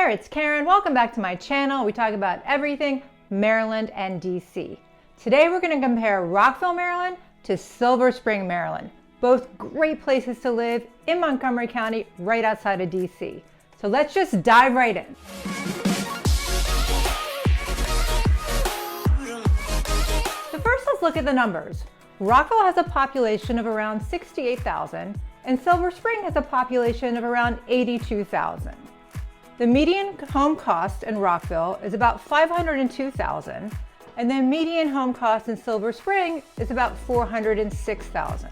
there, it's Karen. Welcome back to my channel. We talk about everything Maryland and DC. Today we're going to compare Rockville, Maryland to Silver Spring, Maryland. Both great places to live in Montgomery County, right outside of DC. So let's just dive right in. So first let's look at the numbers. Rockville has a population of around 68,000 and Silver Spring has a population of around 82,000. The median home cost in Rockville is about $502,000, and the median home cost in Silver Spring is about $406,000.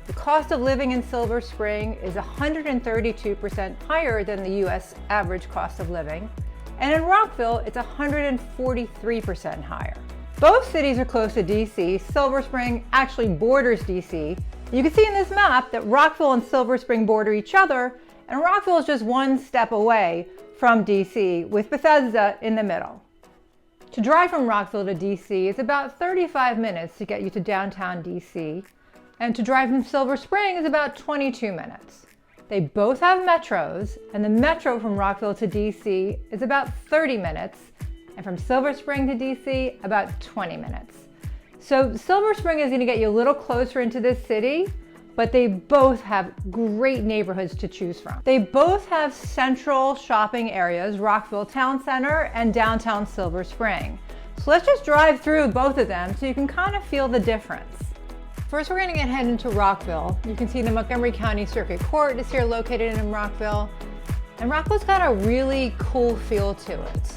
The cost of living in Silver Spring is 132% higher than the U.S. average cost of living, and in Rockville, it's 143% higher. Both cities are close to DC. Silver Spring actually borders DC. You can see in this map that Rockville and Silver Spring border each other, and Rockville is just one step away from DC, with Bethesda in the middle. To drive from Rockville to DC is about 35 minutes to get you to downtown DC, and to drive from Silver Spring is about 22 minutes. They both have metros, and the metro from Rockville to DC is about 30 minutes, and from Silver Spring to DC, about 20 minutes. So Silver Spring is going to get you a little closer into this city, but they both have great neighborhoods to choose from. They both have central shopping areas, Rockville Town Center and downtown Silver Spring. So let's just drive through both of them so you can kind of feel the difference. First, we're going to head into Rockville. You can see the Montgomery County Circuit Court is here located in Rockville. And Rockville's got a really cool feel to it.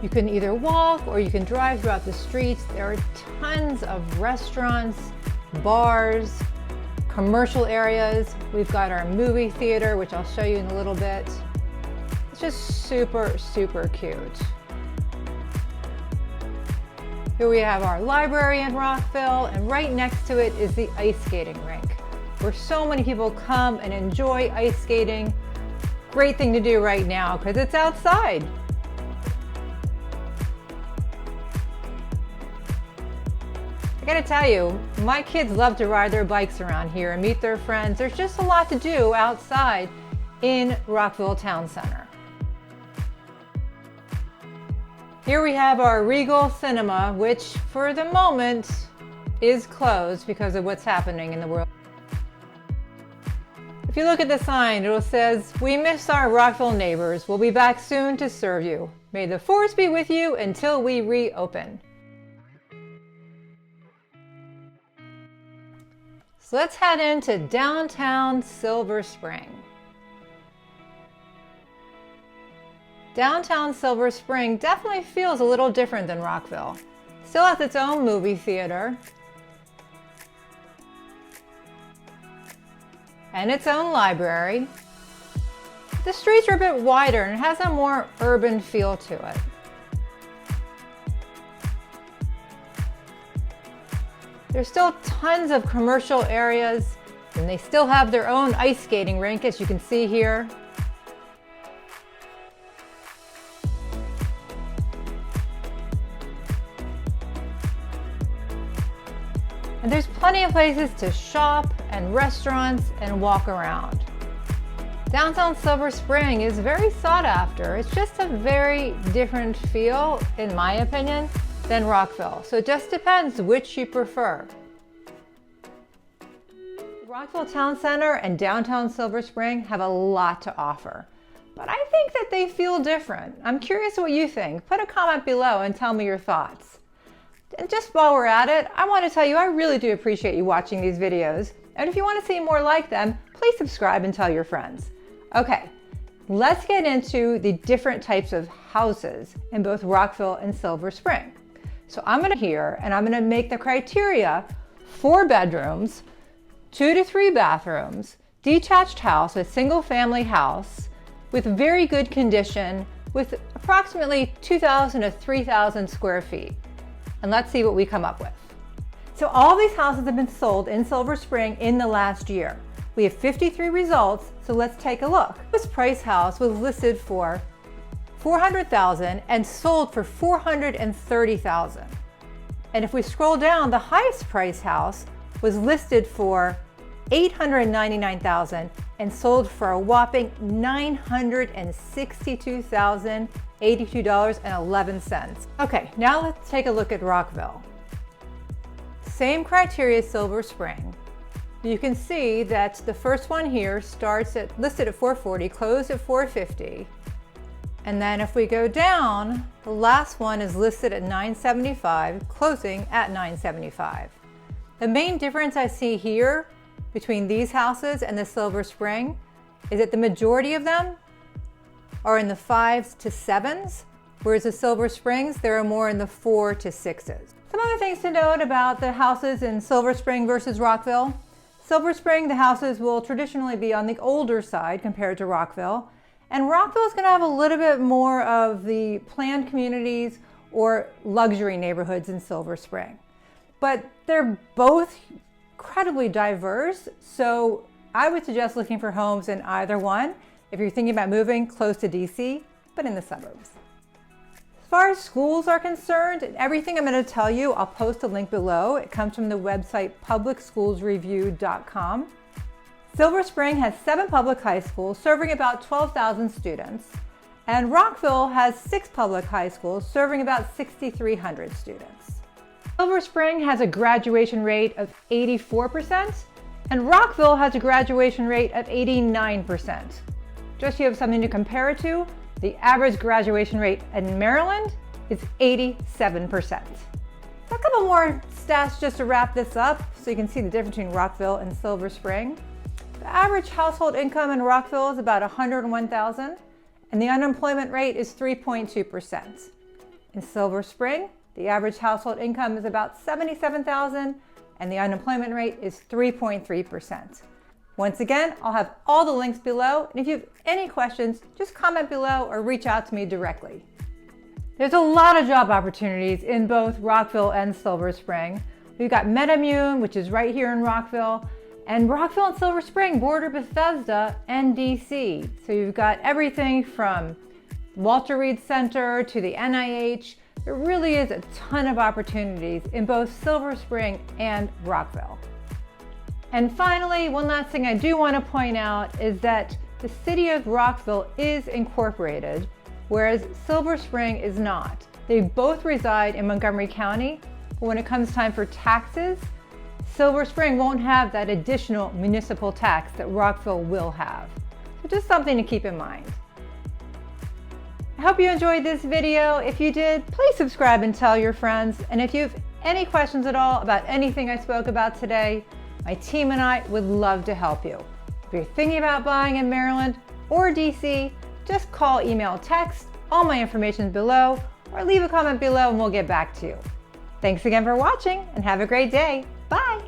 You can either walk or you can drive throughout the streets. There are tons of restaurants, bars, commercial areas. We've got our movie theater, which I'll show you in a little bit. It's just super, super cute. Here we have our library in Rockville, and right next to it is the ice skating rink, where so many people come and enjoy ice skating. Great thing to do right now because it's outside. I gotta tell you, my kids love to ride their bikes around here and meet their friends. There's just a lot to do outside in Rockville Town Center. Here we have our Regal Cinema, which for the moment is closed because of what's happening in the world. If you look at the sign, it says, "We miss our Rockville neighbors. We'll be back soon to serve you. May the force be with you until we reopen." So let's head into downtown Silver Spring. Downtown Silver Spring definitely feels a little different than Rockville. Still has its own movie theater and its own library. The streets are a bit wider and it has a more urban feel to it. There's still tons of commercial areas, and they still have their own ice skating rink, as you can see here. And there's plenty of places to shop and restaurants and walk around. Downtown Silver Spring is very sought after. It's just a very different feel, in my opinion, than Rockville. So it just depends which you prefer. Rockville Town Center and downtown Silver Spring have a lot to offer, but I think that they feel different. I'm curious what you think. Put a comment below and tell me your thoughts. And just while we're at it, I want to tell you I really do appreciate you watching these videos. And if you want to see more like them, please subscribe and tell your friends. Okay, let's get into the different types of houses in both Rockville and Silver Spring. So I'm going to make the criteria: 4 bedrooms, 2 to 3 bathrooms, detached house, a single family house with very good condition, with approximately 2,000 to 3,000 square feet. And let's see what we come up with. So all these houses have been sold in Silver Spring in the last year. We have 53 results, so let's take a look. This price house was listed for $400,000 and sold for $430,000. And if we scroll down, the highest price house was listed for $899,000 and sold for a whopping $962,082.11. Okay, now let's take a look at Rockville. Same criteria as Silver Spring. You can see that the first one here listed at $440, closed at $450. And then if we go down, the last one is listed at $975, closing at $975. The main difference I see here between these houses and the Silver Spring is that the majority of them are in the 5s to 7s, whereas the Silver Springs, there are more in the 4 to 6s. Some other things to note about the houses in Silver Spring versus Rockville. Silver Spring, the houses will traditionally be on the older side compared to Rockville. And Rockville is going to have a little bit more of the planned communities or luxury neighborhoods in Silver Spring. But they're both incredibly diverse, so I would suggest looking for homes in either one if you're thinking about moving close to DC, but in the suburbs. As far as schools are concerned, everything I'm going to tell you, I'll post a link below. It comes from the website publicschoolsreview.com. Silver Spring has 7 public high schools serving about 12,000 students, and Rockville has 6 public high schools serving about 6,300 students. Silver Spring has a graduation rate of 84%, and Rockville has a graduation rate of 89%. Just so you have something to compare it to, the average graduation rate in Maryland is 87%. A couple more stats just to wrap this up so you can see the difference between Rockville and Silver Spring. The average household income in Rockville is about $101,000, and the unemployment rate is 3.2%. In Silver Spring, the average household income is about $77,000, and the unemployment rate is 3.3%. Once again, I'll have all the links below, and if you have any questions, just comment below or reach out to me directly. There's a lot of job opportunities in both Rockville and Silver Spring. We've got MedImmune, which is right here in Rockville, and Rockville and Silver Spring border Bethesda and DC. So you've got everything from Walter Reed Center to the NIH. There really is a ton of opportunities in both Silver Spring and Rockville. And finally, one last thing I do want to point out is that the city of Rockville is incorporated, whereas Silver Spring is not. They both reside in Montgomery County, but when it comes time for taxes, Silver Spring won't have that additional municipal tax that Rockville will have. So just something to keep in mind. I hope you enjoyed this video. If you did, please subscribe and tell your friends. And if you have any questions at all about anything I spoke about today, my team and I would love to help you. If you're thinking about buying in Maryland or DC, just call, email, text. All my information is below, or leave a comment below and we'll get back to you. Thanks again for watching and have a great day. Bye.